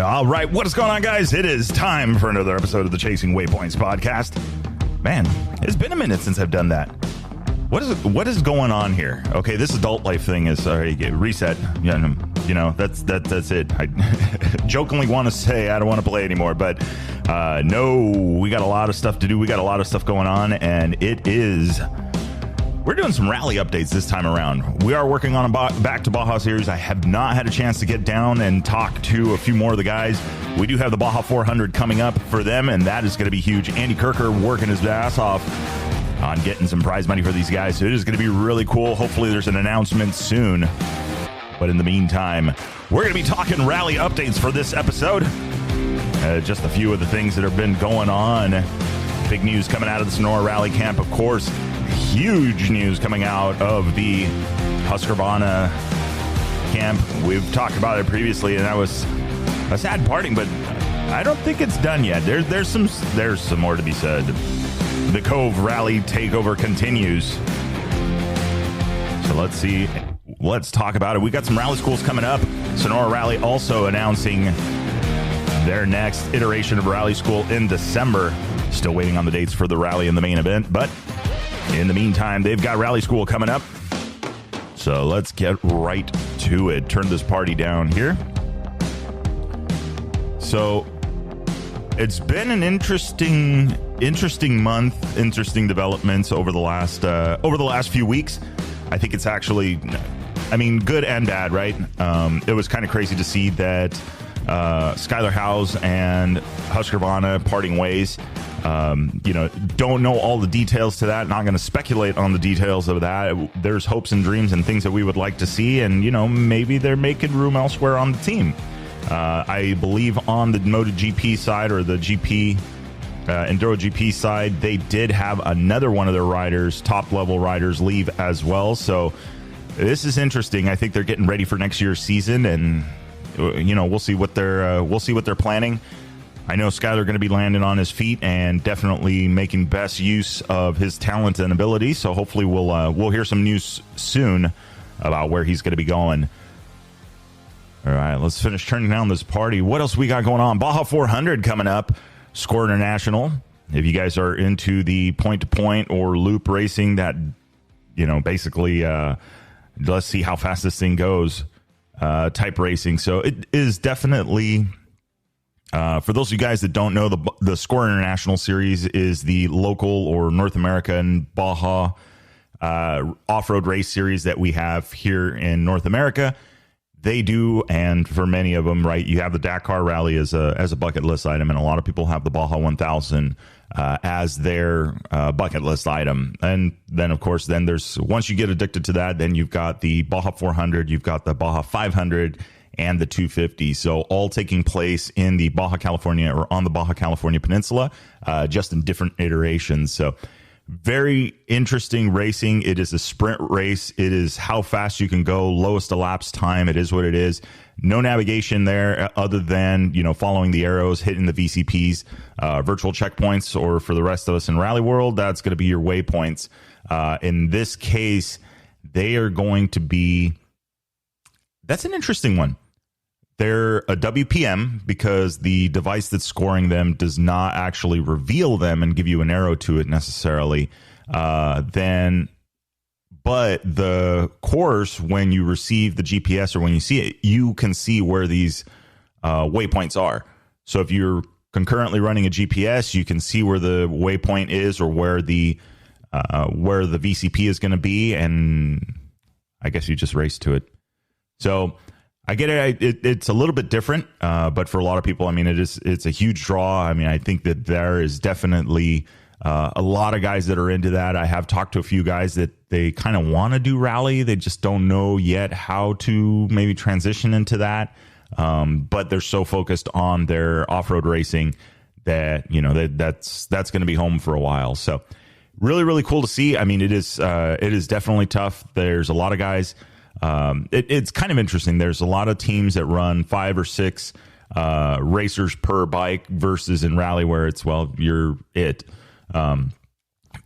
All right, what is going on, guys? It is time for another episode of the Chasing Waypoints podcast. Man, it's been a minute since I've done that. What is going on here? Okay, this adult life thing is reset. You know, that's it. I jokingly want to say I don't want to play anymore, but no, we got a lot of stuff to do. We got a lot of stuff going on, and we're doing some rally updates this time around. We are working on a Back to Baja series. I have not had a chance to get down and talk to a few more of the guys. We do have the Baja 400 coming up for them, and that is going to be huge. Andy Kirker working his ass off on getting some prize money for these guys. So it is going to be really cool. Hopefully there's an announcement soon. But in the meantime, we're going to be talking rally updates for this episode. Just a few of the things that have been going on. Big news coming out of the Sonora Rally Camp, of course. Huge news coming out of the Husqvarna camp. We've talked about it previously, and that was a sad parting, but I don't think it's done yet. There's some more to be said. The Cove Rally takeover continues. So let's see. Let's talk about it. We got some rally schools coming up. Sonora Rally also announcing their next iteration of rally school in December. Still waiting on the dates for the rally and the main event, but in the meantime, they've got rally school coming up. So let's get right to it. Turn this party down here. So it's been an interesting month, interesting developments over the last few weeks. I think it's actually, good and bad, right? It was kind of crazy to see that Skylar Howes and Husqvarna parting ways. Don't know all the details to that. Not going to speculate on the details of that. There's hopes and dreams and things that we would like to see, and maybe they're making room elsewhere on the team. I believe on the MotoGP side or the GP Enduro GP side, they did have another one of their riders, top level riders, leave as well. So this is interesting. I think they're getting ready for next year's season, and we'll see what they're planning. I know Skyler going to be landing on his feet and definitely making best use of his talent and ability. So hopefully we'll hear some news soon about where he's going to be going. All right, let's finish turning down this party. What else we got going on? Baja 400 coming up. Score International. If you guys are into the point-to-point or loop racing, that basically let's see how fast this thing goes type racing. So it is definitely. For those of you guys that don't know, the Score International Series is the local or North American Baja off-road race series that we have here in North America. They do, and for many of them, right, you have the Dakar Rally as a bucket list item, and a lot of people have the Baja 1000 as their bucket list item. And then, of course, there's, once you get addicted to that, then you've got the Baja 400, you've got the Baja 500, and the 250. So all taking place in the Baja California or on the Baja California Peninsula, just in different iterations. So very interesting racing. It is a sprint race. It is how fast you can go, lowest elapsed time. It is what it is. No navigation there other than, following the arrows, hitting the VCPs, virtual checkpoints, or for the rest of us in Rally World, that's going to be your waypoints. In this case, they are going to be, that's an interesting one. They're a WPM because the device that's scoring them does not actually reveal them and give you an arrow to it necessarily. But the course, when you receive the GPS or when you see it, you can see where these waypoints are. So if you're concurrently running a GPS, you can see where the waypoint is or where the VCP is going to be, and I guess you just race to it. So I get it. It's a little bit different, but for a lot of people, it's a huge draw. I think that there is definitely a lot of guys that are into that. I have talked to a few guys that they kind of want to do rally. They just don't know yet how to maybe transition into that. But they're so focused on their off-road racing that, that's going to be home for a while. So really, really cool to see. It is definitely tough. There's a lot of guys. It's kind of interesting. There's a lot of teams that run 5 or 6 racers per bike versus in rally where it's, you're it.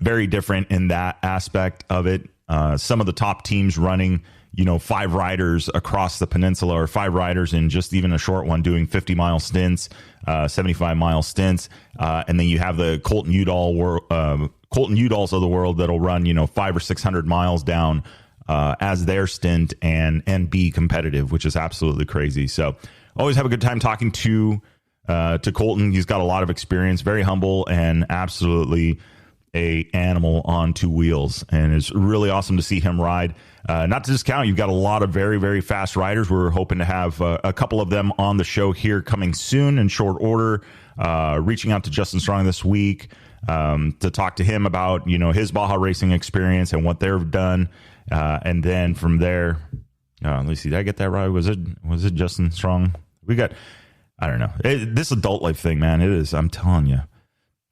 Very different in that aspect of it. Some of the top teams running, 5 riders across the peninsula, or 5 riders in just even a short one doing 50-mile stints, 75-mile stints. And then you have the Colton Udalls of the world that'll run, 500 or 600 miles down as their stint and be competitive, which is absolutely crazy. So always have a good time talking to Colton. He's got a lot of experience, very humble, and absolutely a animal on 2 wheels, and it's really awesome to see him ride. Not to discount, you've got a lot of very, very fast riders. We're hoping to have a couple of them on the show here coming soon in short order. Reaching out to Justin Strong this week to talk to him about his Baja racing experience and what they've done, and then from there, let me see, did I get that right? Was it Justin Strong? We got, I don't know, this adult life thing, man. It is, I'm telling you.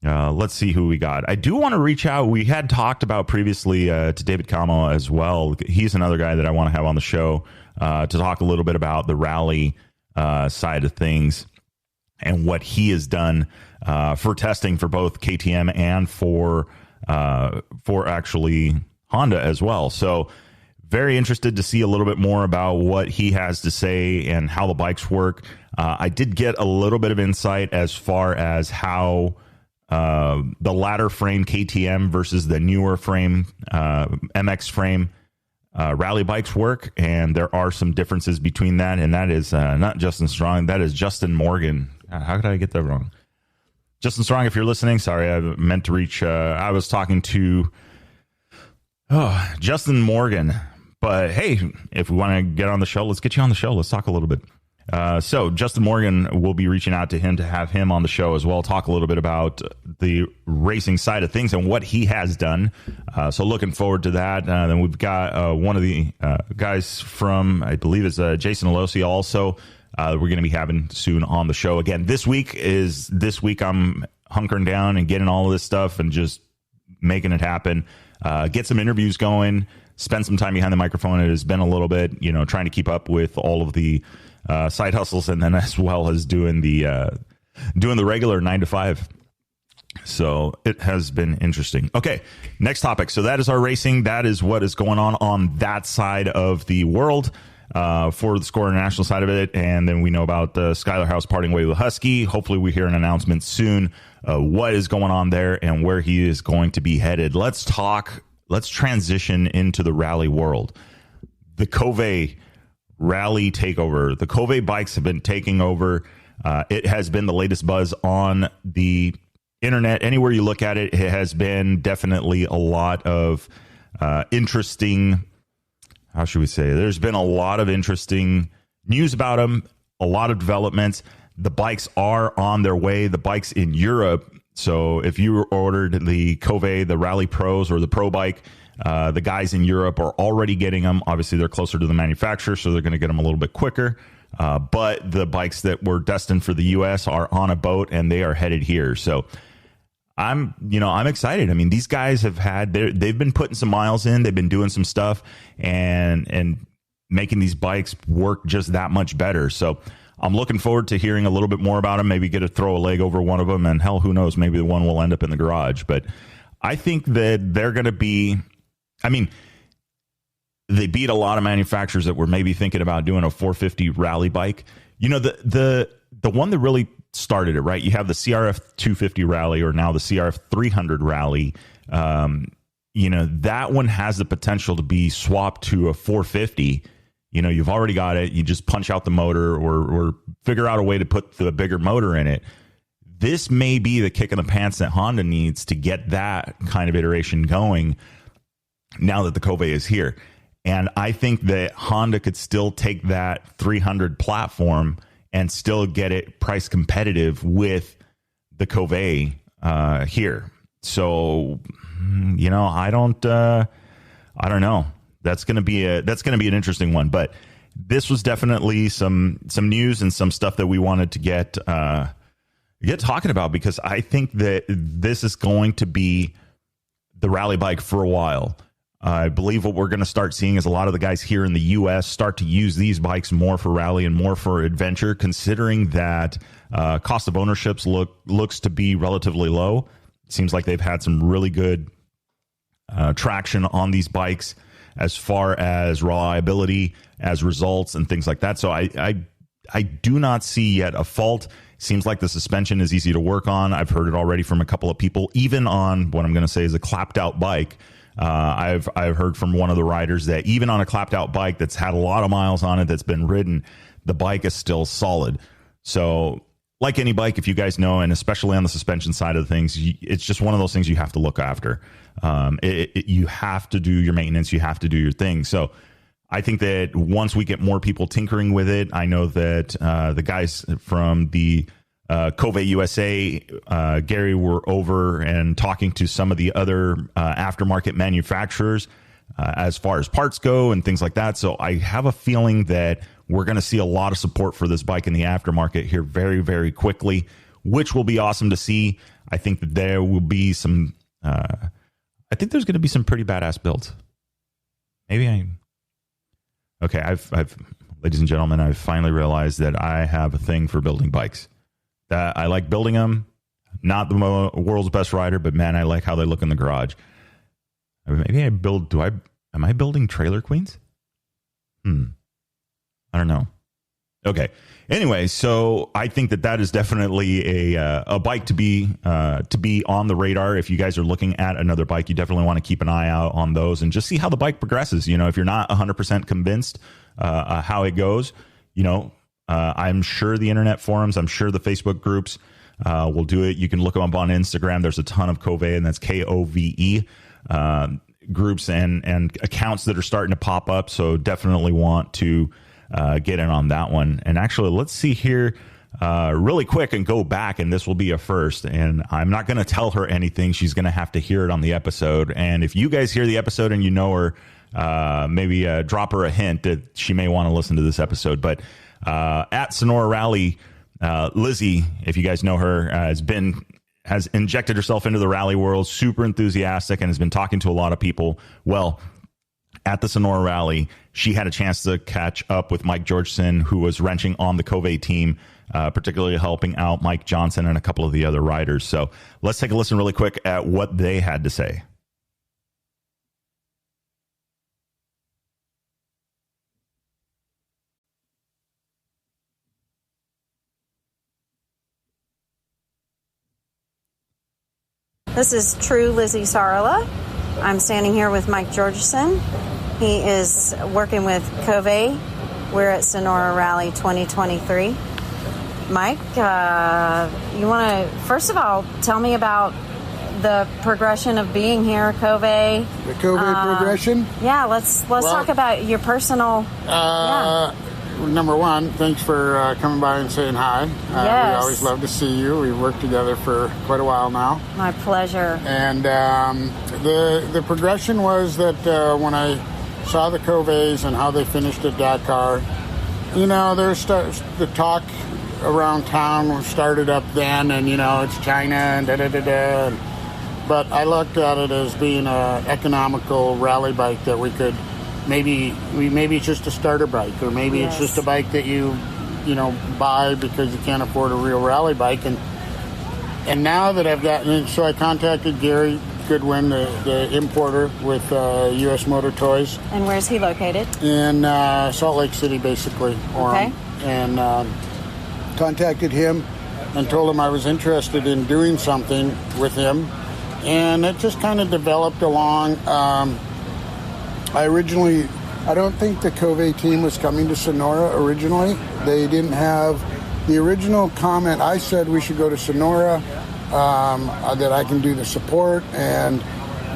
Let's see who we got. I do want to reach out. We had talked about previously to David Camo as well. He's another guy that I want to have on the show to talk a little bit about the rally side of things and what he has done for testing for both KTM and for actually Honda as well. So very interested to see a little bit more about what he has to say and how the bikes work. I did get a little bit of insight as far as how the latter frame KTM versus the newer frame MX frame rally bikes work, and there are some differences between that, and that is not Justin Strong, that is Justin Morgan. How could I get that wrong? Justin Strong, if you're listening, sorry, I meant to reach, I was talking to Justin Morgan, but hey, if we want to get on the show, let's get you on the show. Let's talk a little bit. So Justin Morgan, will be reaching out to him to have him on the show as well, talk a little bit about the racing side of things and what he has done. So looking forward to that. Then we've got one of the guys from, I believe it's Jason Alosi also, we're going to be having soon on the show. Again, this week I'm hunkering down and getting all of this stuff and just making it happen. Get some interviews going, spend some time behind the microphone. It has been a little bit, trying to keep up with all of the side hustles, and then as well as doing the regular 9 to 5. So it has been interesting. Okay, next topic. So that is our racing. That is what is going on that side of the world for the Score International side of it. And then we know about Skylar House parting way with Husky. Hopefully we hear an announcement soon. What is going on there and where he is going to be headed. Let's transition into the rally world. The Cove rally takeover. The Cove bikes have been taking over. It has been the latest buzz on the internet. Anywhere you look at it, it has been definitely a lot of interesting, how should we say? There's been a lot of interesting news about them, a lot of developments. The bikes are on their way. The bikes in Europe. So if you ordered the Cove, the Rally Pros, or the Pro bike, the guys in Europe are already getting them. Obviously, they're closer to the manufacturer, so they're going to get them a little bit quicker. But the bikes that were destined for the U.S. are on a boat, and they are headed here. So I'm excited. I mean, these guys they've been putting some miles in. They've been doing some stuff and making these bikes work just that much better. So I'm looking forward to hearing a little bit more about them. Maybe get to throw a leg over one of them, and hell, who knows? Maybe the one will end up in the garage. But I think that they're going to be. I mean, they beat a lot of manufacturers that were maybe thinking about doing a 450 rally bike. The one that really started it, right? You have the CRF 250 rally, or now the CRF 300 rally. That one has the potential to be swapped to a 450. You've already got it. You just punch out the motor or figure out a way to put the bigger motor in it. This may be the kick in the pants that Honda needs to get that kind of iteration going now that the Cove is here. And I think that Honda could still take that 300 platform and still get it price competitive with the Cove here. So, I don't know. That's going to be an interesting one, but this was definitely some news and some stuff that we wanted to get talking about, because I think that this is going to be the rally bike for a while. I believe what we're going to start seeing is a lot of the guys here in the U.S. start to use these bikes more for rally and more for adventure, considering that cost of ownerships looks to be relatively low. It seems like they've had some really good traction on these bikes. as far as reliability, as results, and things like that. So I do not see yet a fault. Seems like the suspension is easy to work on. I've heard it already from a couple of people, even on what I'm going to say is a clapped out bike. I've heard from one of the riders that even on a clapped out bike that's had a lot of miles on it, that's been ridden, the bike is still solid. So like any bike, if you guys know, and especially on the suspension side of things, it's just one of those things you have to look after. You have to do your maintenance. You have to do your thing. So I think that once we get more people tinkering with it, I know that the guys from the Cove USA, Gary, were over and talking to some of the other aftermarket manufacturers as far as parts go and things like that. So I have a feeling that we're going to see a lot of support for this bike in the aftermarket here very, very quickly, which will be awesome to see. I think that there will be some, I think there's going to be some pretty badass builds. Okay, I've, ladies and gentlemen, I've finally realized that I have a thing for building bikes. That I like building them. Not the world's best rider, but man, I like how they look in the garage. Maybe am I building trailer queens? I don't know. Okay. Anyway, so I think that is definitely a bike to be on the radar. If you guys are looking at another bike, you definitely want to keep an eye out on those and just see how the bike progresses. You know, if you're not 100% convinced how it goes, you know, I'm sure the internet forums, I'm sure the Facebook groups will do it. You can look them up on Instagram. There's a ton of Cove, and that's KOVE groups and accounts that are starting to pop up. So definitely want to get in on that one. And actually, let's see here really quick and go back, and this will be a first. And I'm not going to tell her anything. She's going to have to hear it on the episode. And if you guys hear the episode and you know her, maybe drop her a hint that she may want to listen to this episode. But at Sonora Rally, Lizzie, if you guys know her, has injected herself into the rally world, super enthusiastic, and has been talking to a lot of people. Well, at the Sonora Rally, she had a chance to catch up with Mike Georgeson, who was wrenching on the Cove team, particularly helping out Mike Johnson and a couple of the other riders. So let's take a listen really quick at what they had to say. This is True Lizzie Sarla. I'm standing here with Mike Georgeson. He is working with Cove. We're at Sonora Rally 2023. Mike, you want to, first of all, tell me about the progression of being here at Cove. The Cove progression? Yeah, let's talk about your personal... Number one, thanks for coming by and saying hi. Yes. We always love to see you. We've worked together for quite a while now. My pleasure. And the progression was that when I saw the Coves and how they finished at Dakar, you know, there's the talk around town started up then, and, you know, it's China and da-da-da-da. But I looked at it as being an economical rally bike that we could... Maybe it's just a starter bike, or maybe It's just a bike that you buy because you can't afford a real rally bike. And now that I've gotten, so I contacted Gary Goodwin, the importer with U.S. Motor Toys. And where's he located? In Salt Lake City, basically. Okay. And contacted him and told him I was interested in doing something with him. And it just kind of developed along. I don't think the Cove team was coming to Sonora originally. They didn't have the original comment. I said we should go to Sonora, that I can do the support. And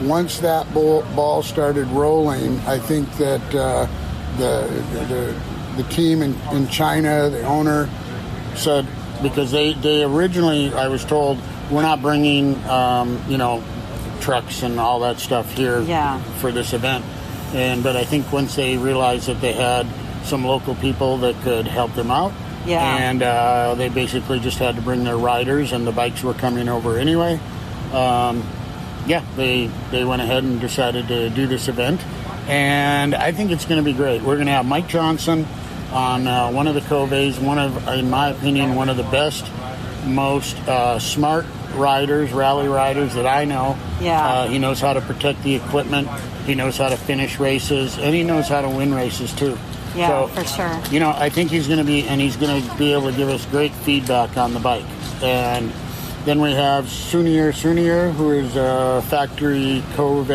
once that ball started rolling, I think that the team in China, the owner, said, because they originally, I was told, we're not bringing, trucks and all that stuff here for this event. But I think once they realized that they had some local people that could help them out, and they basically just had to bring their riders, and the bikes were coming over anyway. They went ahead and decided to do this event, and I think it's going to be great. We're going to have Mike Johnson on one of the Coves, in my opinion, one of the best, most smart riders, rally riders that I know. Yeah. He knows how to protect the equipment. He knows how to finish races, and he knows how to win races too. Yeah, so, for sure. I think he's going to be able to give us great feedback on the bike. And then we have Sunir, who is a factory Cove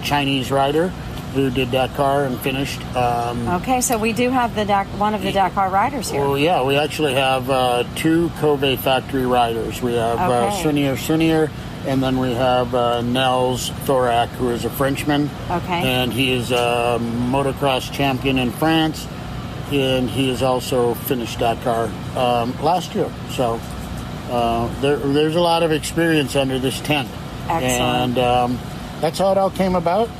Chinese rider who did Dakar and finished. Okay, so we do have one of the Dakar riders here. Well, yeah, we actually have 2 Cove factory riders. We have Sunir, and then we have Nels Thorac, who is a Frenchman. Okay. And he is a motocross champion in France, and he has also finished Dakar last year. So there's a lot of experience under this tent. Excellent. And that's how it all came about.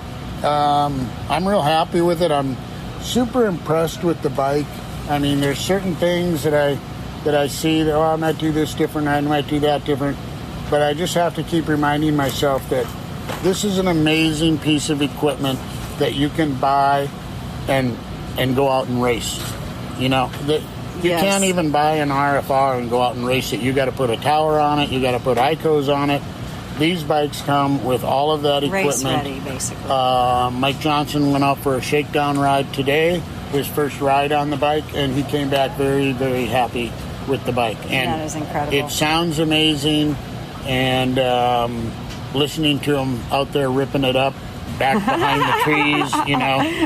I'm real happy with it. I'm super impressed with the bike. I mean, there's certain things that I see that, I might do this different, I might do that different. But I just have to keep reminding myself that this is an amazing piece of equipment that you can buy and go out and race. You can't even buy an RFR and go out and race it. You got to put a tower on it. You got to put ICOs on it. These bikes come with all of that equipment. Race ready, basically. Mike Johnson went out for a shakedown ride today, his first ride on the bike, and he came back very, very happy with the bike. And that is incredible. It sounds amazing, and listening to him out there ripping it up back behind the trees,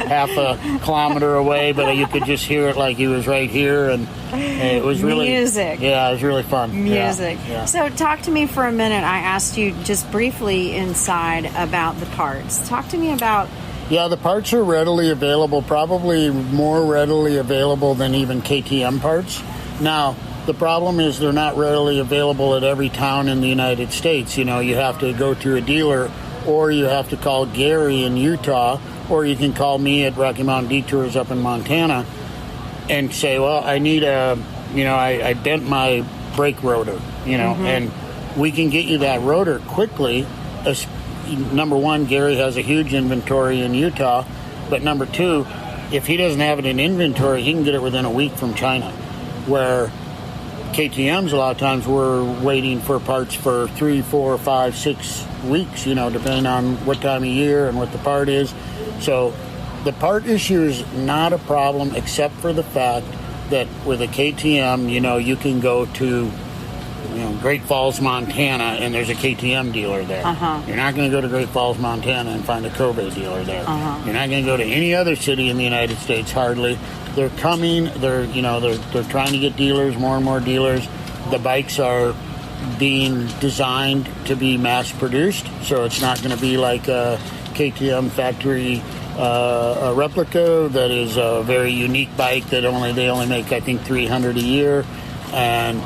half a kilometer away, but you could just hear it like he was right here, and it was really music. Yeah, it was really fun. Music. Yeah. So talk to me for a minute. I asked you just briefly inside about the parts. Talk to me about... Yeah, the parts are readily available, probably more readily available than even KTM parts. Now, the problem is they're not readily available at every town in the United States. You have to go to a dealer, or you have to call Gary in Utah, or you can call me at Rocky Mountain Detours up in Montana and say, well, I need I bent my brake rotor, and we can get you that rotor quickly. Number one, Gary has a huge inventory in Utah, but number two, if he doesn't have it in inventory, he can get it within a week from China, where KTMs, a lot of times, we're waiting for parts for 3, 4, 5, 6 weeks, depending on what time of year and what the part is. So the part issue is not a problem, except for the fact that with a KTM, you can go to Great Falls, Montana, and there's a KTM dealer there. You're not going to go to Great Falls, Montana, and find a Cove dealer there. You're not going to go to any other city in the United States, hardly. They're coming. They're trying to get dealers, more and more dealers. The bikes are being designed to be mass produced, so it's not going to be like a KTM factory a replica that is a very unique bike that they only make, I think, 300 a year, and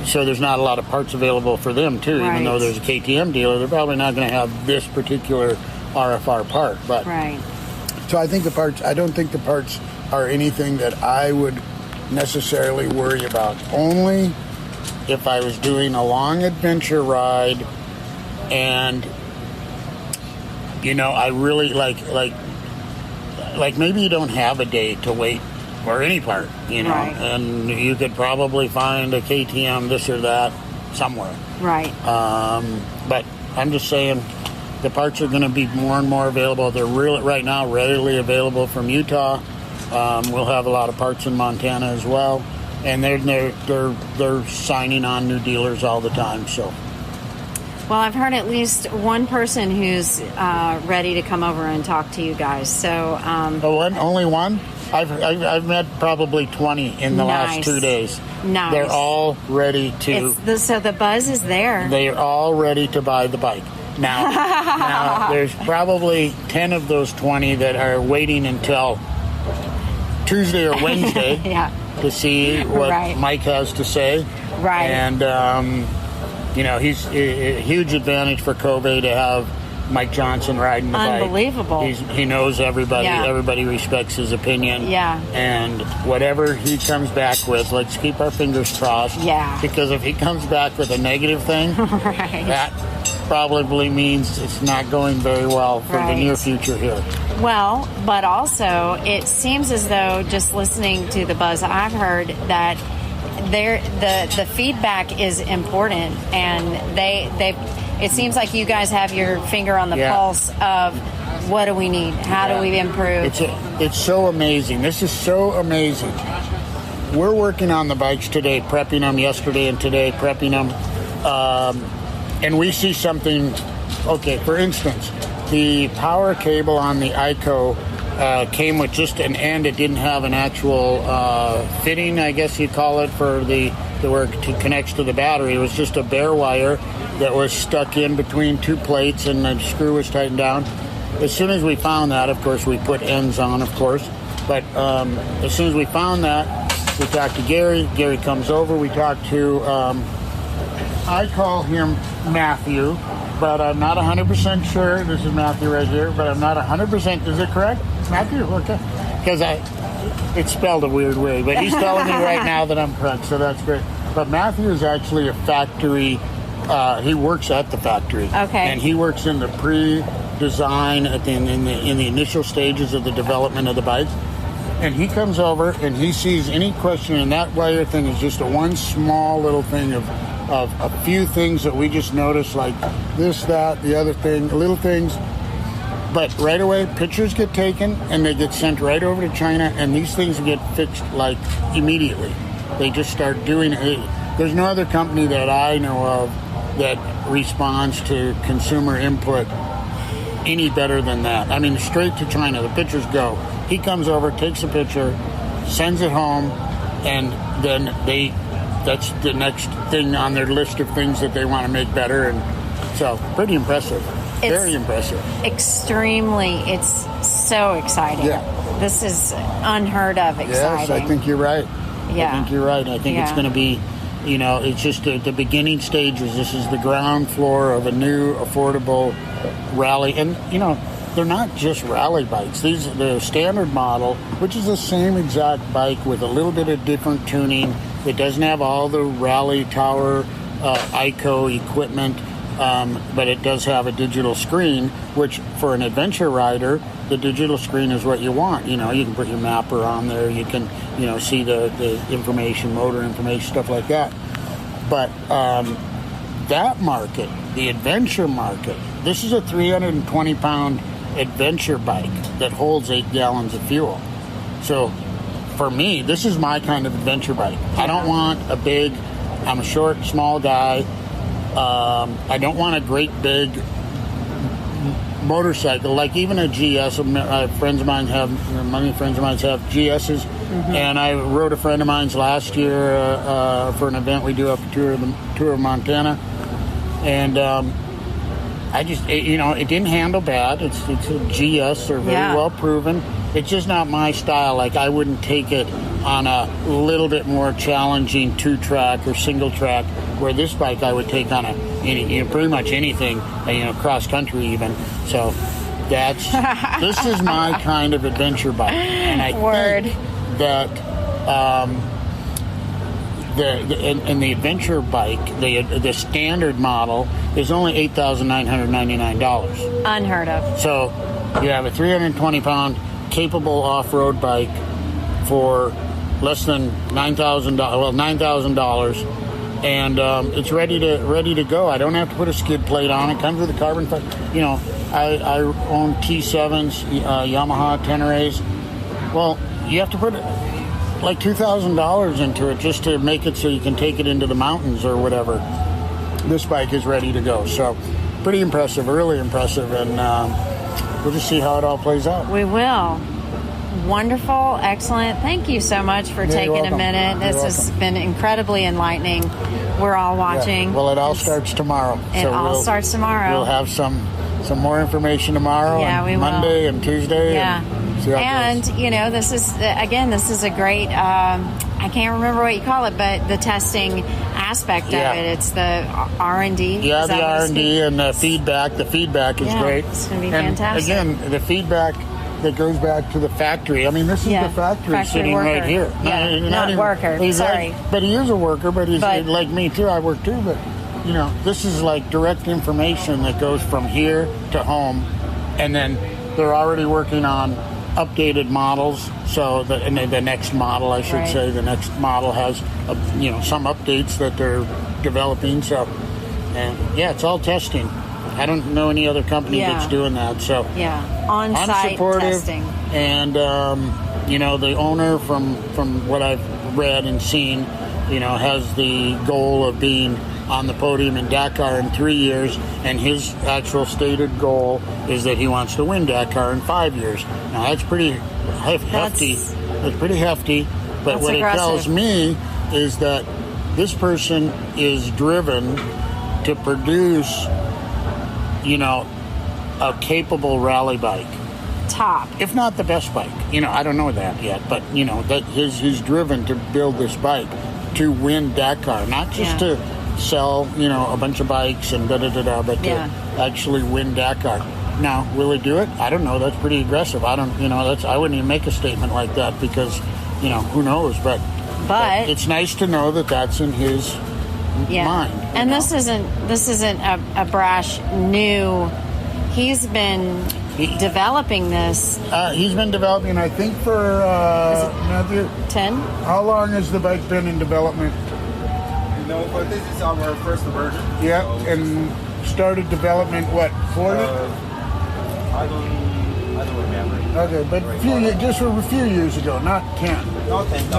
so there's not a lot of parts available for them too. Right. Even though there's a KTM dealer, they're probably not going to have this particular RFR part. But right. So I don't think the parts are anything that I would necessarily worry about. Only if I was doing a long adventure ride and I really like maybe you don't have a day to wait for any part, Right. and you could probably find a KTM this or that somewhere. Right. But I'm just saying the parts are going to be more and more available. They're right now readily available from Utah. We'll have a lot of parts in Montana as well, and they're signing on new dealers all the time. So. Well, I've heard at least one person who's ready to come over and talk to you guys. So, only one? I've met probably 20 in the last 2 days. Nice. They're all ready to. So the buzz is there. They're all ready to buy the bike. Now there's probably 10 of those 20 that are waiting until Tuesday or Wednesday to see what Mike has to say. Right. And he's a huge advantage for Cove to have Mike Johnson riding the bike. Unbelievable. He knows everybody. Yeah. Everybody respects his opinion. Yeah. And whatever he comes back with, let's keep our fingers crossed. Yeah. Because if he comes back with a negative thing, that probably means it's not going very well for the near future here. Well, but also it seems as though just listening to the buzz I've heard that the feedback is important, and it seems like you guys have your finger on the pulse of what do we need, how do we improve. It's so amazing. This is so amazing. We're working on the bikes today, prepping them yesterday and today, prepping them, and we see something. Okay, for instance, the power cable on the ICO came with just an end. It didn't have an actual fitting, I guess you'd call it, for where it connects to the battery. It was just a bare wire that was stuck in between two plates, and the screw was tightened down. As soon as we found that, of course, we put ends on, of course. But as soon as we found that, we talked to Gary. Gary comes over. We talk to, I call him Matthew, but I'm not 100% sure. This is Matthew right here, but I'm not 100%. Is it correct? Matthew? Okay. Because it's spelled a weird way, but he's telling me right now that I'm correct, so that's great. But Matthew is actually a factory. He works at the factory. Okay. And he works in the pre-design in the initial stages of the development of the bike. And he comes over and he sees any question, and that wire thing is just one small little thing of a few things that we just noticed, like this, that, the other thing, little things. But right away, pictures get taken and they get sent right over to China, and these things get fixed like immediately. They just start doing it. There's no other company that I know of that responds to consumer input any better than that. I mean, straight to China, the pictures go. He comes over, takes a picture, sends it home, and then that's the next thing on their list of things that they want to make better. And so, pretty impressive. Very impressive. Extremely. It's so exciting. Yeah. This is unheard of exciting. Yes, I think you're right. Yeah. I think you're right. I think it's going to be, it's just the beginning stages. This is the ground floor of a new, affordable rally. And, they're not just rally bikes. The standard model, which is the same exact bike with a little bit of different tuning. It doesn't have all the rally tower ICO equipment, but it does have a digital screen, which for an adventure rider, the digital screen is what you want. You can put your mapper on there. You can, see the information, motor information, stuff like that. But that market, the adventure market, this is a 320-pound adventure bike that holds 8 gallons of fuel. So for me, this is my kind of adventure bike. I don't want I'm a short, small guy. I don't want a great big motorcycle, like even a GS. Many friends of mine have GSs. Mm-hmm. And I rode a friend of mine's last year for an event we do up a tour of Montana. And it didn't handle bad. It's a GS. They're very well proven. It's just not my style. Like, I wouldn't take it on a little bit more challenging 2-track or single track, where this bike I would take on pretty much anything, cross country even. So this is my kind of adventure bike. And I think that the adventure bike, the standard model, is only $8,999. Unheard of. So you have a 320-pound capable off-road bike for less than $9,000, and it's ready to go. I don't have to put a skid plate on it. Comes with a carbon fiber. I own T7s, Yamaha Teneres. Well, you have to put like $2,000 into it just to make it so you can take it into the mountains or whatever. This bike is ready to go. So pretty impressive, really impressive, and we'll just see how it all plays out. We will. Wonderful, excellent. Thank you so much for taking a minute. This has been incredibly enlightening. We're all watching. Yeah. Well, it all starts tomorrow. It all starts tomorrow. We'll have some more information tomorrow. Yeah, we will. Monday and Tuesday. Yeah. And this is a great, I can't remember what you call it, but the testing aspect of it. It's the R&D. Yeah, the R&D and the feedback. The feedback is great. It's going to be fantastic. Again, the feedback that goes back to the factory. I mean, this is the factory sitting worker. Right here. Yeah, not worker. Sorry. But he is a worker, but he's like me too. I work too, but this is like direct information that goes from here to home, and then they're already working on updated models. So the next model, I should say, the next model has some updates that they're developing. So, and yeah, it's all testing. I don't know any other company that's doing that. So on-site testing. And the owner, from what I've read and seen, has the goal of being on the podium in Dakar in 3 years, and his actual stated goal is that he wants to win Dakar in 5 years. Now that's pretty hefty. That's pretty hefty. But what aggressive. It tells me is that this person is driven to produce, a capable rally bike. Top. If not the best bike. I don't know that yet, but that he's driven to build this bike to win Dakar, not just to sell, a bunch of bikes and but to actually win Dakar. Now, will he do it? I don't know. That's pretty aggressive. I wouldn't even make a statement like that because, who knows? But it's nice to know that that's in his mind. And this isn't a brash new. He's been developing this. He's been developing, I think, for Matthew. 10. How long has the bike been in development? No, but this is our first version. Yeah, so and started development what? 40? I don't remember. Okay, but just a few years ago, not 10. Not 10.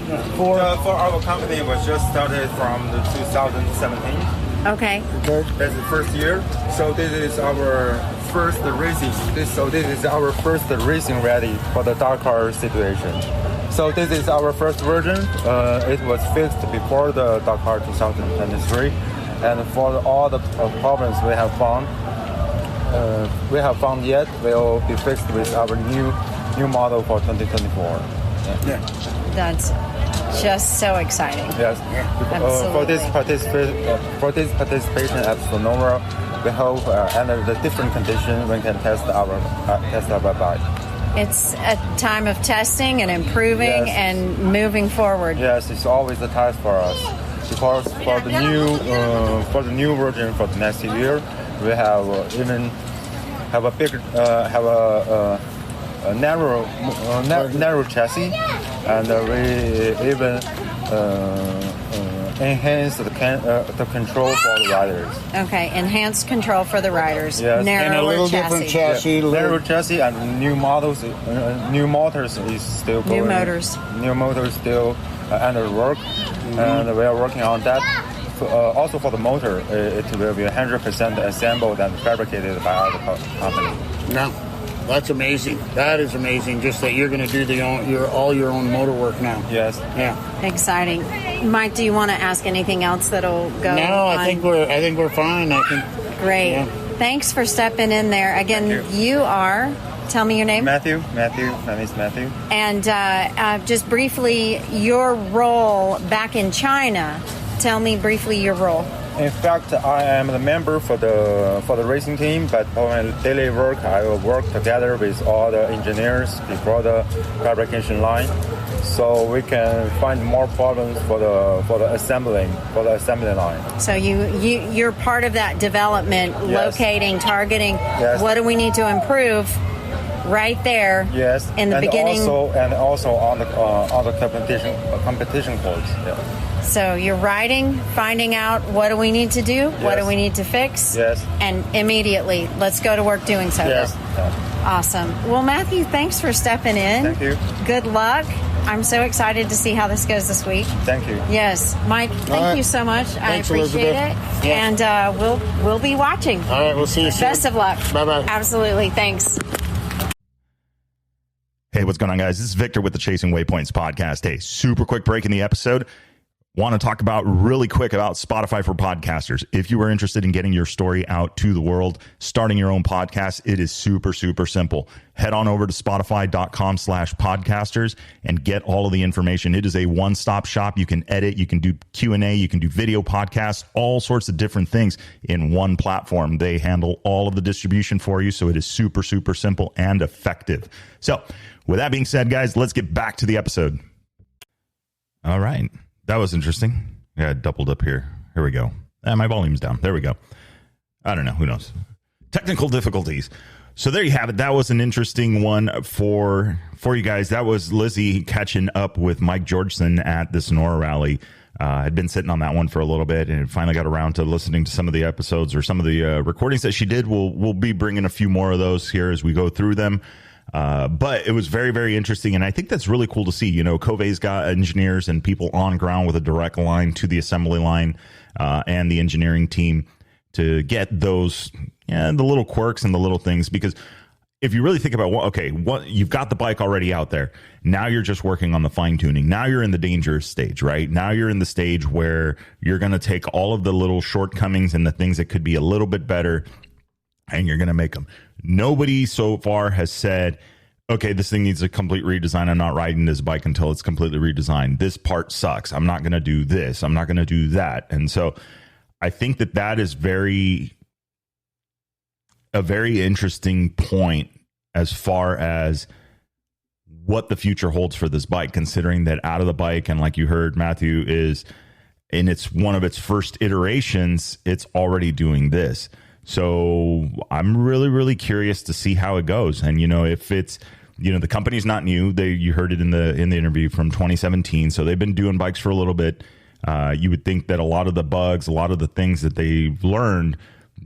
Yeah, for our company, it was just started from the 2017. Okay. That's the first year. So this is our first racing. This is our first racing ready for the Dakar situation. So this is our first version. It was fixed before the Dakar 2023, and for all the problems we have found yet will be fixed with our new model for 2024. Yeah. That's just so exciting. Yes. For this participation at Sonora, we hope under the different conditions we can test our bike. It's a time of testing and improving and moving forward. Yes, it's always a task for us because for the new version for the next year, we have have a bigger a narrow chassis, and we even enhance the control for the riders. Okay, enhanced control for the riders. Yes. And a little different chassis. Narrow chassis and new models. New motors is still going. New motors still under work, and we are working on that. Also for the motor, it will be 100% assembled and fabricated by our company. No. That's amazing. That is amazing. Just that you're going to do all your own motor work now. Yes. Yeah. Exciting. Mike, do you want to ask anything else that'll go? No, I think we're fine. Great. Yeah. Thanks for stepping in there. Again, you are. Tell me your name. Matthew. My name is Matthew. And just briefly, your role back in China. Tell me briefly your role. In fact, I am the member for the racing team, but for my daily work, I will work together with all the engineers before the fabrication line, so we can find more problems for the assembly line. So you're part of that development, locating, targeting. Yes. What do we need to improve? Right there. Yes. In the beginning. Also on the competition courts. Yeah. So you're riding, finding out what do we need to do, yes. What do we need to fix, yes. And immediately let's go to work doing so. Yes. Awesome. Well, Matthew, thanks for stepping in. Thank you. Good luck. I'm so excited to see how this goes this week. Thank you. Yes, Mike. Thank you so much. Thanks, I appreciate Elizabeth. it, and we'll be watching. All right, we'll see you soon. Best of luck. Bye-bye. Absolutely. Thanks. Hey, what's going on, guys? This is Victor with the Chasing Waypoints podcast. Hey, super quick break in the episode. Want to talk really quick about Spotify for podcasters. If you are interested in getting your story out to the world, starting your own podcast, it is super, super simple. Head on over to spotify.com/podcasters and get all of the information. It is a one-stop shop. You can edit, you can do Q&A, you can do video podcasts, all sorts of different things in one platform. They handle all of the distribution for you, so it is super, super simple and effective. So with that being said, guys, let's get back to the episode. All right. That was interesting. Yeah, it doubled up here. Here we go. My volume's down. There we go. I don't know. Who knows? Technical difficulties. So there you have it. That was an interesting one for you guys. That was Lizzie catching up with Mike Georgeson at the Sonora Rally. I'd been sitting on that one for a little bit and finally got around to listening to some of the episodes or some of the recordings that she did. We'll be bringing a few more of those here as we go through them. But it was very, very interesting. And I think that's really cool to see. You know, Kovei's got engineers and people on ground with a direct line to the assembly line and the engineering team to get those, the little quirks and the little things. Because if you really think about what you've got the bike already out there. Now you're just working on the fine tuning. Now you're in the dangerous stage, right? Now you're in the stage where you're going to take all of the little shortcomings and the things that could be a little bit better, and you're going to make them. Nobody so far has said, okay, this thing needs a complete redesign. I'm not riding this bike until it's completely redesigned. This part sucks. I'm not going to do this. I'm not going to do that. And so I think that is a very interesting point as far as what the future holds for this bike, considering that out of the bike, and like you heard Matthew, is in its one of its first iterations, it's already doing this. So I'm really, really curious to see how it goes. And, if it's, the company's not new. You heard it in the interview from 2017. So they've been doing bikes for a little bit. You would think that a lot of the bugs, a lot of the things that they've learned,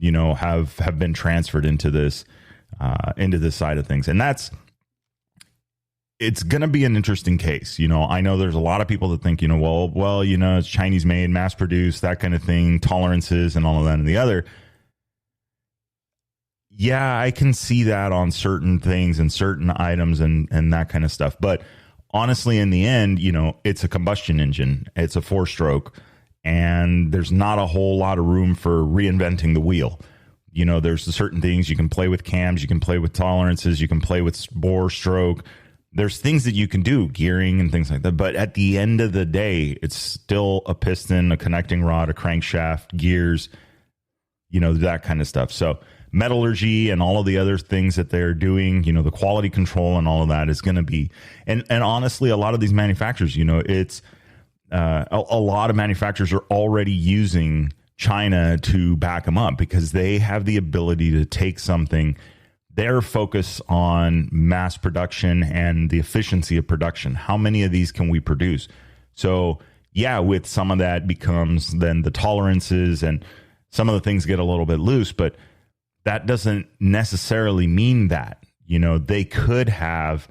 have been transferred into this side of things. And it's going to be an interesting case. I know there's a lot of people that think, it's Chinese made, mass produced, that kind of thing, tolerances and all of that and the other. Yeah, I can see that on certain things and certain items and that kind of stuff. But honestly, in the end, it's a combustion engine. It's a 4-stroke, and there's not a whole lot of room for reinventing the wheel. There's certain things you can play with cams, you can play with tolerances, you can play with bore stroke. There's things that you can do, gearing and things like that. But at the end of the day, it's still a piston, a connecting rod, a crankshaft, gears, that kind of stuff. So metallurgy and all of the other things that they're doing, the quality control and all of that is going to be, and honestly, a lot of these manufacturers, it's a lot of manufacturers are already using China to back them up because they have the ability to take something, their focus on mass production and the efficiency of production. How many of these can we produce? So yeah, with some of that becomes then the tolerances and some of the things get a little bit loose, but that doesn't necessarily mean that, they could have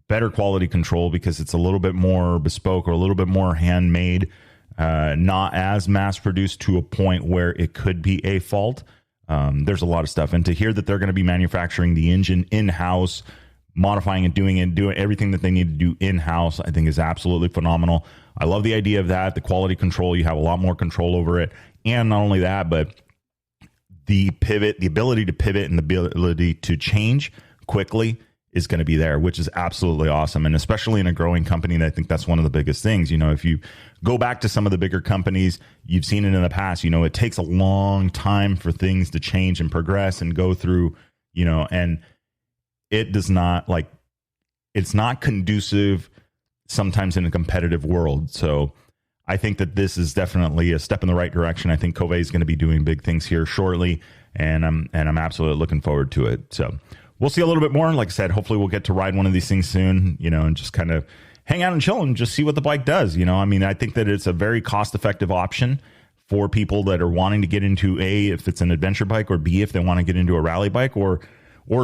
better quality control because it's a little bit more bespoke or a little bit more handmade, not as mass produced to a point where it could be a fault. There's a lot of stuff. And to hear that they're going to be manufacturing the engine in-house, modifying and doing everything that they need to do in-house, I think is absolutely phenomenal. I love the idea of that. The quality control, you have a lot more control over it. And not only that, but the ability to pivot and the ability to change quickly is going to be there, which is absolutely awesome. And especially in a growing company, I think that's one of the biggest things. If you go back to some of the bigger companies, you've seen it in the past, it takes a long time for things to change and progress and go through, and it does not it's not conducive sometimes in a competitive world. So I think that this is definitely a step in the right direction. I think Kovei is going to be doing big things here shortly, and I'm absolutely looking forward to it. So we'll see a little bit more. Like I said, hopefully we'll get to ride one of these things soon, and just kind of hang out and chill and just see what the bike does. I think that it's a very cost-effective option for people that are wanting to get into A, if it's an adventure bike, or B, if they want to get into a rally bike, or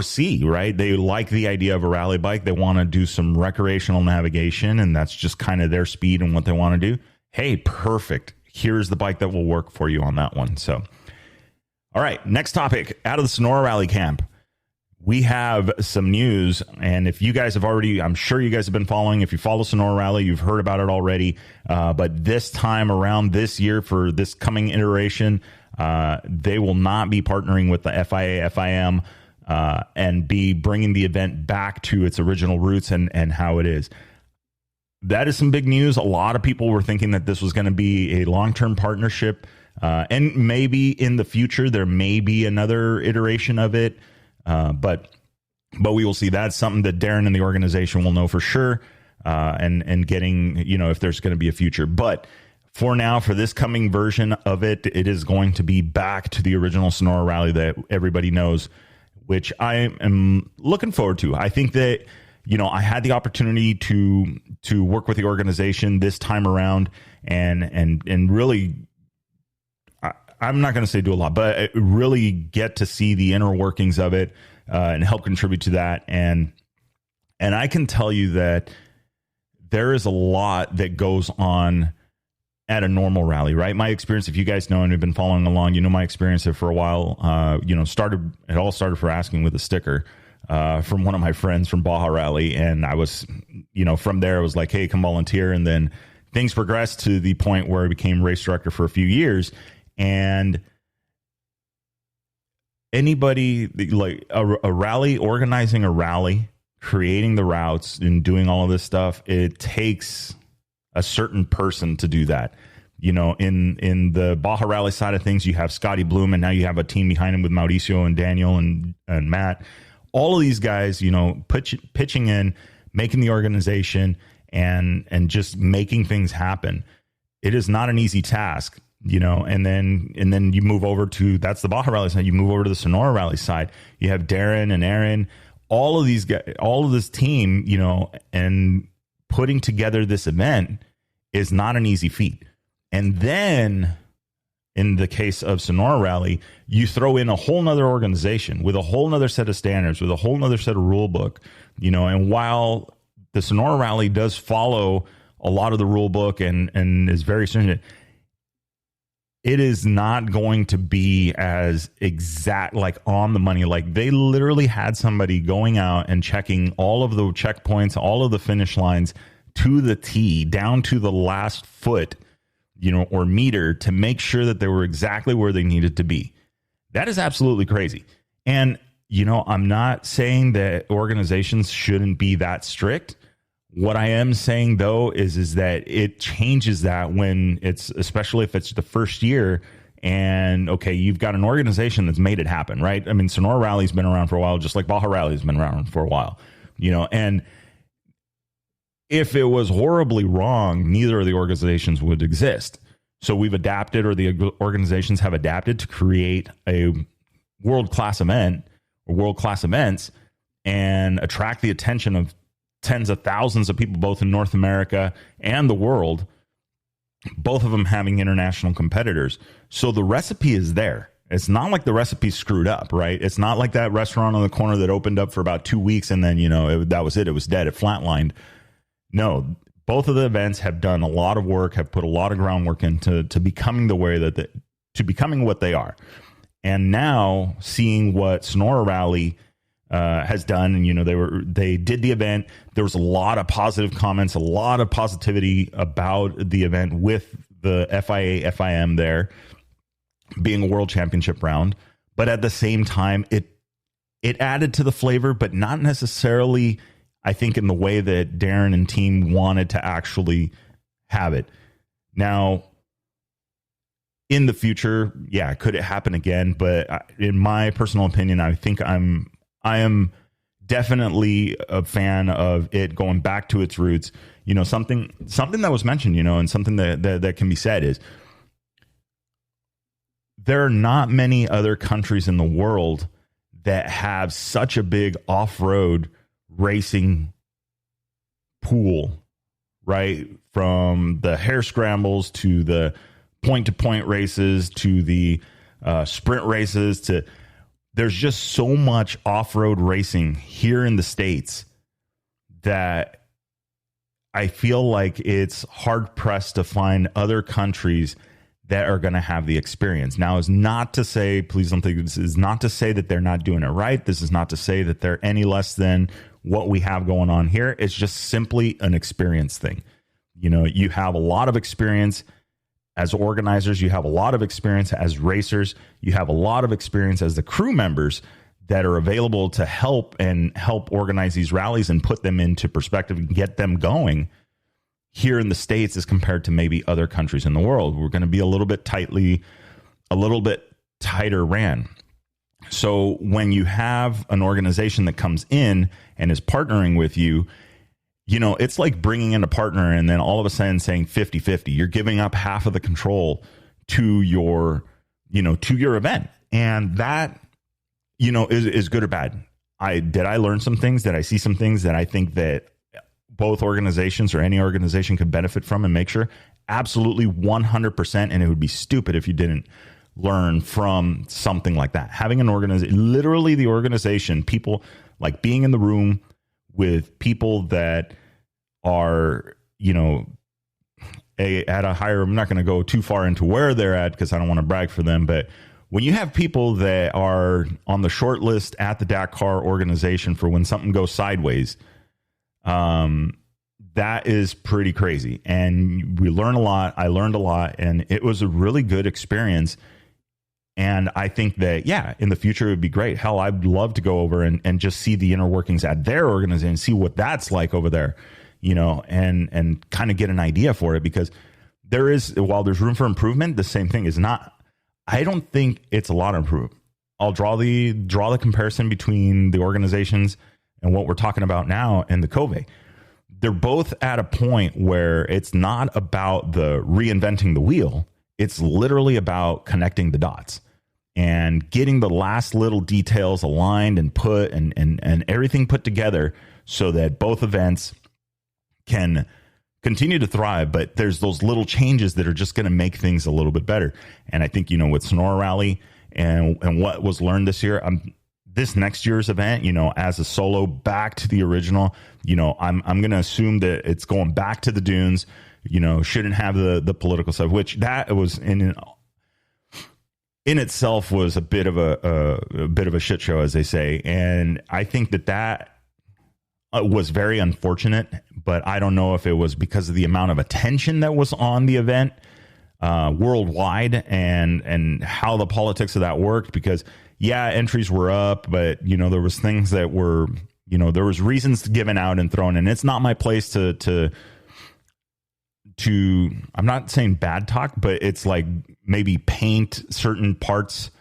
C, right? They like the idea of a rally bike. They want to do some recreational navigation, and that's just kind of their speed and what they want to do. Hey, perfect. Here's the bike that will work for you on that one. So, all right, next topic, out of the Sonora Rally camp. We have some news, and if you guys have already, I'm sure you guys have been following. If you follow Sonora Rally, you've heard about it already. But this time around this year for this coming iteration, they will not be partnering with the FIA, FIM, and be bringing the event back to its original roots and how it is. That is some big news. A lot of people were thinking that this was going to be a long-term partnership, and maybe in the future there may be another iteration of it. But we will see. That's something that Darren and the organization will know for sure, and getting, if there's going to be a future. But for now, for this coming version of it, it is going to be back to the original Sonora Rally that everybody knows, which I am looking forward to. I think that, I had the opportunity to work with the organization this time around and really, I'm not going to say do a lot, but really get to see the inner workings of it and help contribute to that. And I can tell you that there is a lot that goes on at a normal rally, right? My experience, if you guys know and have been following along, my experience there for a while, it all started for asking with a sticker from one of my friends from Baja Rally. And I was, from there, I was like, hey, come volunteer. And then things progressed to the point where I became race director for a few years. And anybody like a rally, organizing a rally, creating the routes and doing all of this stuff, it takes a certain person to do that. In the Baja Rally side of things, you have Scotty Bloom, and now you have a team behind him with Mauricio and Daniel and Matt. All of these guys, pitching in, making the organization and just making things happen. It is not an easy task, and then you move over to, that's the Baja Rally side. You move over to the Sonora Rally side. You have Darren and Aaron, all of these guys, all of this team, and putting together this event is not an easy feat. And then in the case of Sonora Rally, you throw in a whole nother organization with a whole nother set of standards, with a whole nother set of rule book, and while the Sonora Rally does follow a lot of the rule book and is very stringent, it is not going to be as exact, like on the money. Like they literally had somebody going out and checking all of the checkpoints, all of the finish lines to the T, down to the last foot, or meter, to make sure that they were exactly where they needed to be. That is absolutely crazy. And, I'm not saying that organizations shouldn't be that strict. What I am saying, though, is that it changes that when it's, especially if it's the first year and, okay, you've got an organization that's made it happen, right? I mean, Sonora Rally's been around for a while, just like Baja Rally's been around for a while, and if it was horribly wrong, neither of the organizations would exist. So we've adapted, or the organizations have adapted to create a world-class event or world-class events and attract the attention of tens of thousands of people, both in North America and the world, both of them having international competitors. So the recipe is there. It's not like the recipe's screwed up, right? It's not like that restaurant on the corner that opened up for about 2 weeks and then, that was it. It was dead. It flatlined. No, both of the events have done a lot of work, have put a lot of groundwork into becoming the way to becoming what they are. And now seeing what Sonora Rally has done, and they did the event. There was a lot of positive comments, a lot of positivity about the event with the FIA, FIM there being a world championship round. But at the same time, it added to the flavor, but not necessarily, I think, in the way that Darren and team wanted to actually have it. Now, in the future, yeah, could it happen again? But in my personal opinion, I think I am definitely a fan of it going back to its roots. Something that was mentioned, and something that can be said is there are not many other countries in the world that have such a big off-road racing pool, right? From the hare scrambles to the point-to-point races to the sprint races there's just so much off-road racing here in the States that I feel like it's hard-pressed to find other countries that are going to have the experience. Now, is not to say, please don't think this is not to say that they're not doing it right. This is not to say that they're any less than what we have going on here. It's just simply an experience thing. You have a lot of experience as organizers, you have a lot of experience as racers, you have a lot of experience as the crew members that are available to help organize these rallies and put them into perspective and get them going here in the States as compared to maybe other countries in the world. We're going to be a little bit tighter ran. So when you have an organization that comes in and is partnering with you, it's like bringing in a partner and then all of a sudden saying 50-50. You're giving up half of the control to your event. And that is good or bad. I learn some things, that I see some things that I think that both organizations or any organization could benefit from and make sure? Absolutely 100%. And it would be stupid if you didn't learn from something like that. Having an organization, literally the organization, people, like being in the room with people that are, at a higher, I'm not going to go too far into where they're at because I don't want to brag for them, but when you have people that are on the short list at the Dakar organization for when something goes sideways, that is pretty crazy. And we learn a lot. I learned a lot, and it was a really good experience. And I think that, in the future, it would be great. Hell, I'd love to go over and just see the inner workings at their organization, see what that's like over there, and kind of get an idea for it. Because while there's room for improvement, the same thing is not. I don't think it's a lot of improvement. I'll draw the comparison between the organizations and what we're talking about now and the Cove. They're both at a point where it's not about the reinventing the wheel. It's literally about connecting the dots and getting the last little details aligned and put and everything put together so that both events can continue to thrive, but there's those little changes that are just going to make things a little bit better. And I think, with Sonora Rally and what was learned this year, this next year's event, as a solo back to the original, I'm going to assume that it's going back to the dunes, shouldn't have the political stuff, which that was in itself was a bit of a shit show, as they say. And I think that was very unfortunate, but I don't know if it was because of the amount of attention that was on the event worldwide and how the politics of that worked. Because entries were up, but there was things that were, there was reasons given out and thrown in. It's not my place to I'm not saying bad talk, but it's like maybe paint certain parts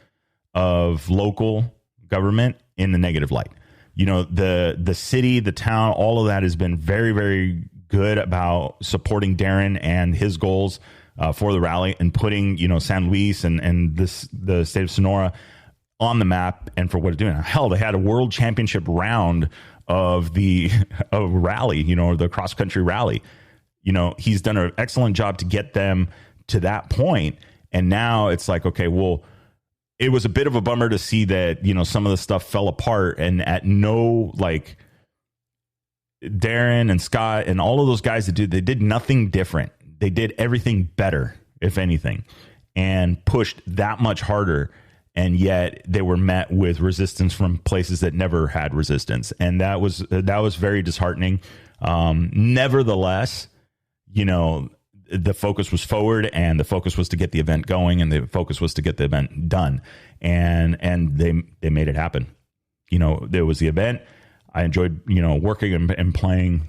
of local government in the negative light. The city, the town, all of that has been very, very good about supporting Darren and his goals for the rally and putting, San Luis and the state of Sonora on the map and for what it's doing. Hell, they had a world championship round of rally, the cross country rally. He's done an excellent job to get them to that point. And now it's like, okay, well, it was a bit of a bummer to see that, some of the stuff fell apart, and at no, like, Darren and Scott and all of those guys they did nothing different. They did everything better, if anything, and pushed that much harder. And yet they were met with resistance from places that never had resistance. And that was very disheartening. Nevertheless, the focus was forward, and the focus was to get the event going, and the focus was to get the event done. And they made it happen. There was the event. I enjoyed, working and playing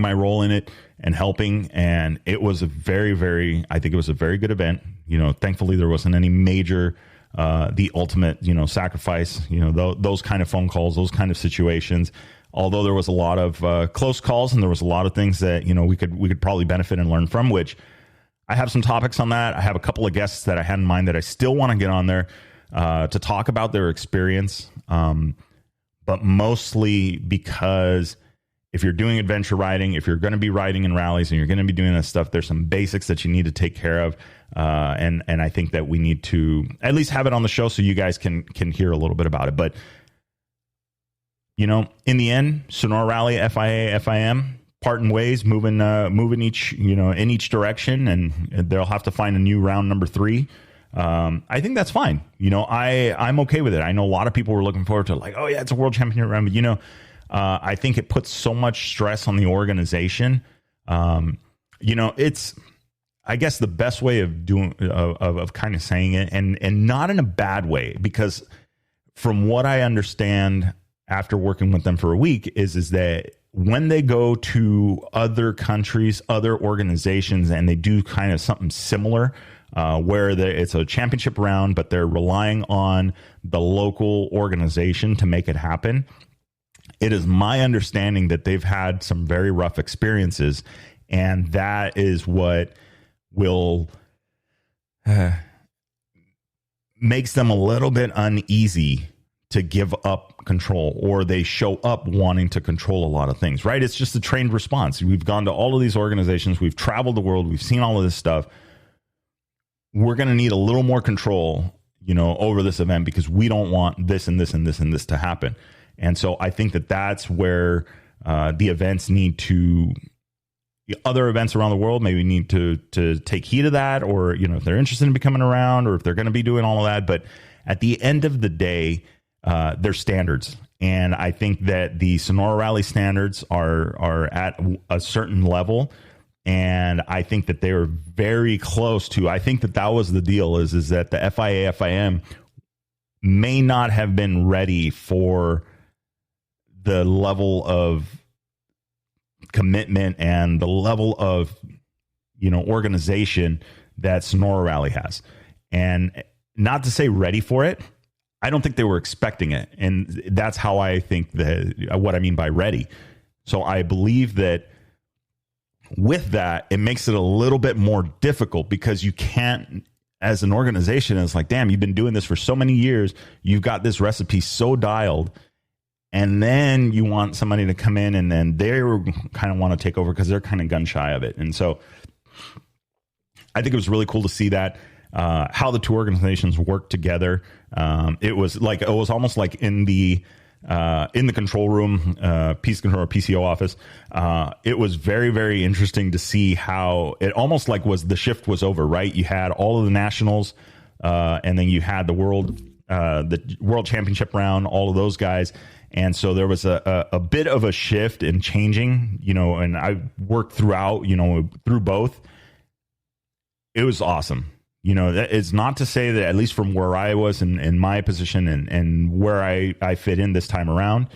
my role in it and helping. And it was I think it was a very good event. Thankfully there wasn't any major, the ultimate, sacrifice, those kind of phone calls, those kind of situations. Although there was a lot of close calls, and there was a lot of things that, we could probably benefit and learn from, which I have some topics on that. I have a couple of guests that I had in mind that I still want to get on there to talk about their experience. But mostly because if you're doing adventure riding, if you're going to be riding in rallies and you're going to be doing this stuff, there's some basics that you need to take care of. And I think that we need to at least have it on the show so you guys can hear a little bit about it. But in the end, Sonora Rally, FIA, FIM, parting ways, moving each, in each direction, and they'll have to find a new round number 3. I think that's fine. I'm okay with it. I know a lot of people were looking forward to like, oh yeah, it's a world championship round, but I think it puts so much stress on the organization. It's, I guess the best way of doing, of kind of saying it, and not in a bad way, because from what I understand after working with them for a week is that when they go to other countries, other organizations, and they do kind of something similar, where it's a championship round, but they're relying on the local organization to make it happen. It is my understanding that they've had some very rough experiences, and that is what will makes them a little bit uneasy to give up control, or they show up wanting to control a lot of things, right? It's just a trained response. We've gone to all of these organizations. We've traveled the world. We've seen all of this stuff. We're going to need a little more control, over this event because we don't want this and this and this and this to happen. And so I think that that's where the events need to, other events around the world maybe need to take heed of that, or, if they're interested in becoming around, or if they're going to be doing all of that. But at the end of the day, they're standards. And I think that the Sonora Rally standards are at a certain level. And I think that they were very close to, I think that was the deal is that the FIA, FIM may not have been ready for the level of commitment and the level of, organization that Sonora Rally has. And not to say ready for it, I don't think they were expecting it. And that's how I think what I mean by ready. So I believe that with that, it makes it a little bit more difficult because you can't, as an organization, it's like, damn, you've been doing this for so many years. You've got this recipe so dialed. And then you want somebody to come in and then they kind of want to take over because they're kind of gun shy of it. And so I think it was really cool to see that, how the two organizations work together. It was almost like in the control room, Peace Control or PCO office. It was very, very interesting to see how it almost like the shift was over, right? You had all of the nationals, and then you had the world championship round, all of those guys. And so there was a bit of a shift in changing, and I worked throughout, through both. It was awesome. It's not to say that, at least from where I was in my position and where I fit in this time around,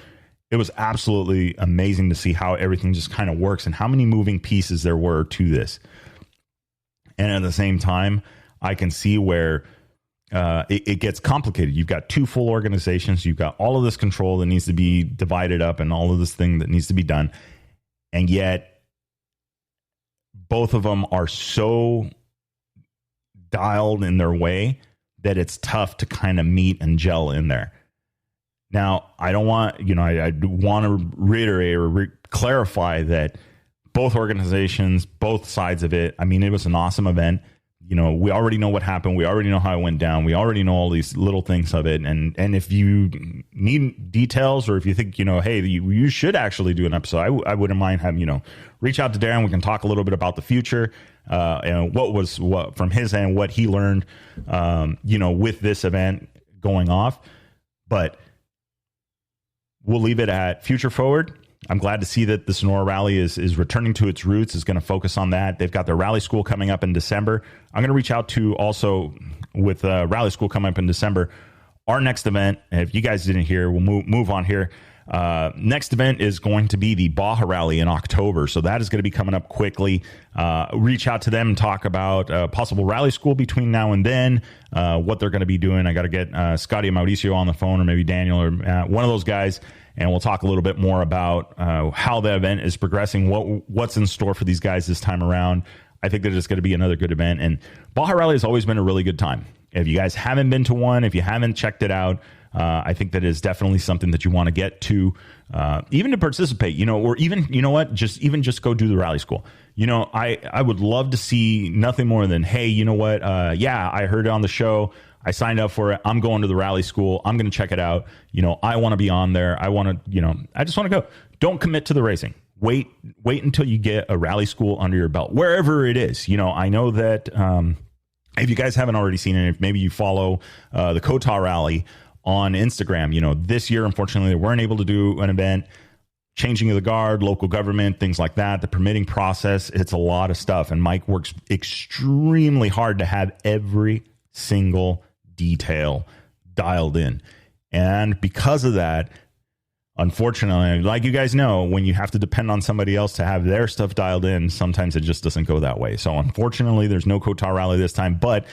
it was absolutely amazing to see how everything just kind of works and how many moving pieces there were to this. And at the same time, I can see where it gets complicated. You've got two full organizations. You've got all of this control that needs to be divided up and all of this thing that needs to be done. And yet both of them are so dialed in their way that it's tough to kind of meet and gel in there. Now, I don't want, I want to reiterate or clarify that both organizations, both sides of it, I mean, it was an awesome event. We already know what happened. We already know how it went down. We already know all these little things of it. And if you need details, or if you think, hey, you should actually do an episode, I wouldn't mind having, reach out to Darren. We can talk a little bit about the future, and what from his end, what he learned, with this event going off. But we'll leave it at future forward. I'm glad to see that the Sonora Rally is returning to its roots, is going to focus on that. They've got their rally school coming up in December. I'm going to reach out to also with rally school coming up in December. Our next event, if you guys didn't hear, we'll move on here. Next event is going to be the Baja Rally in October. So that is going to be coming up quickly. Reach out to them and talk about possible rally school between now and then, what they're going to be doing. I got to get Scotty and Mauricio on the phone, or maybe Daniel, or one of those guys. And we'll talk a little bit more about how the event is progressing, what's in store for these guys this time around. I think that it's going to be another good event. And Baja Rally has always been a really good time. If you guys haven't been to one, if you haven't checked it out, I think that is definitely something that you want to get to, even to participate, or even, just go do the rally school. I would love to see nothing more than, hey, you know what? I heard it on the show. I signed up for it. I'm going to the rally school. I'm going to check it out. I want to be on there. I want to, I just want to go. Don't commit to the racing. Wait until you get a rally school under your belt, wherever it is. I know that if you guys haven't already seen it, if maybe you follow the Kota Rally on Instagram, this year, unfortunately, they weren't able to do an event. Changing of the guard, local government, things like that, the permitting process, it's a lot of stuff. And Mike works extremely hard to have every single detail dialed in. And because of that, unfortunately, like you guys know, when you have to depend on somebody else to have their stuff dialed in, sometimes it just doesn't go that way. So unfortunately, there's no Kota Rally this time, but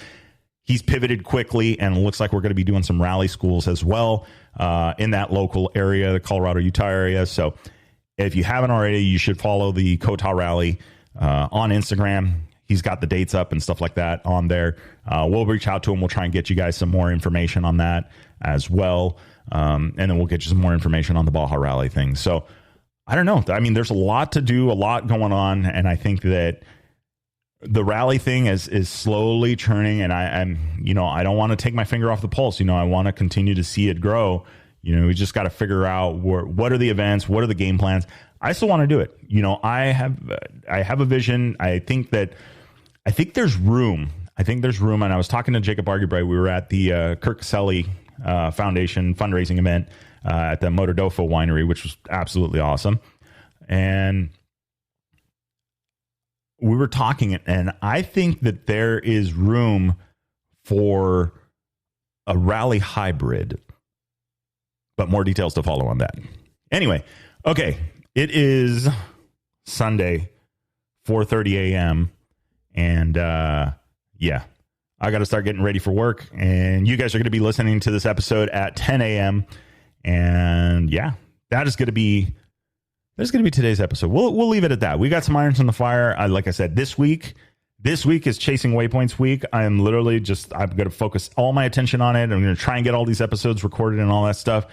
he's pivoted quickly, and it looks like we're going to be doing some rally schools as well in that local area, the Colorado, Utah area. So if you haven't already, you should follow the Kota Rally on Instagram. he's got the dates up and stuff like that on there. We'll reach out to him. We'll try and get you guys some more information on that as well. And then we'll get you some more information on the Baja Rally thing. So I don't know. I mean, there's a lot to do, a lot going on. And I think that the rally thing is slowly churning. And I'm, I don't want to take my finger off the pulse. I want to continue to see it grow. We just got to figure out what are the events, what are the game plans. I still want to do it. I have a vision. I think there's room. And I was talking to Jacob Argubright. We were at the Kirk Caselli Foundation fundraising event at the Motodofo Winery, which was absolutely awesome. And we were talking, and I think that there is room for a rally hybrid, but more details to follow on that. Anyway, okay. It is Sunday, 4:30 a.m. And yeah, I got to start getting ready for work. And you guys are going to be listening to this episode at 10 a.m. And yeah, that's going to be today's episode. We'll leave it at that. We got some irons in the fire. Like I said, this week is Chasing Waypoints week. I'm going to focus all my attention on it. I'm going to try and get all these episodes recorded and all that stuff.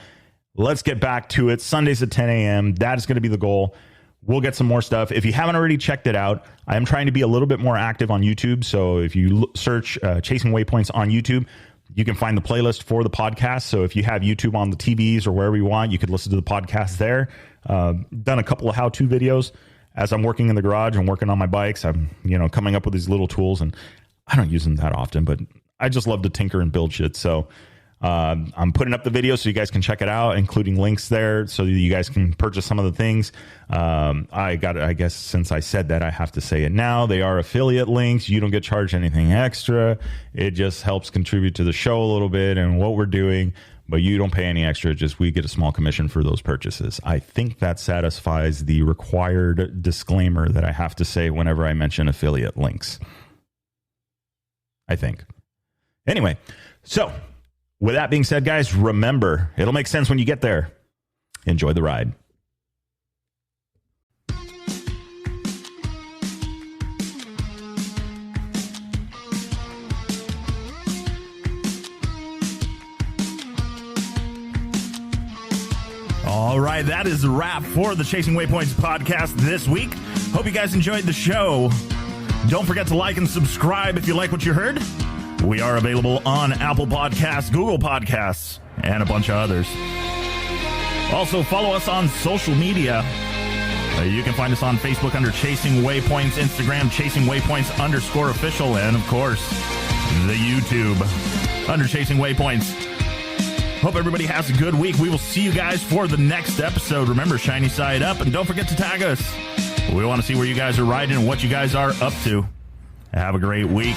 Let's get back to it. Sundays at 10 a.m. That is going to be the goal. We'll get some more stuff. If you haven't already checked it out, I am trying to be a little bit more active on YouTube. So if you search Chasing Waypoints on YouTube, you can find the playlist for the podcast. So if you have YouTube on the TVs or wherever you want, you could listen to the podcast there. Done a couple of how-to videos as I'm working in the garage and working on my bikes. I'm coming up with these little tools, and I don't use them that often, but I just love to tinker and build shit. So I'm putting up the video so you guys can check it out, including links there so that you guys can purchase some of the things. I guess since I said that, I have to say it now. They are affiliate links. You don't get charged anything extra. It just helps contribute to the show a little bit and what we're doing, but you don't pay any extra. Just we get a small commission for those purchases. I think that satisfies the required disclaimer that I have to say whenever I mention affiliate links. I think. Anyway, so with that being said, guys, remember, it'll make sense when you get there. Enjoy the ride. All right, that is the wrap for the Chasing Waypoints podcast this week. Hope you guys enjoyed the show. Don't forget to like and subscribe if you like what you heard. We are available on Apple Podcasts, Google Podcasts, and a bunch of others. Also, follow us on social media. You can find us on Facebook under Chasing Waypoints, Instagram, Chasing Waypoints _official, and, of course, the YouTube under Chasing Waypoints. Hope everybody has a good week. We will see you guys for the next episode. Remember, shiny side up, and don't forget to tag us. We want to see where you guys are riding and what you guys are up to. Have a great week.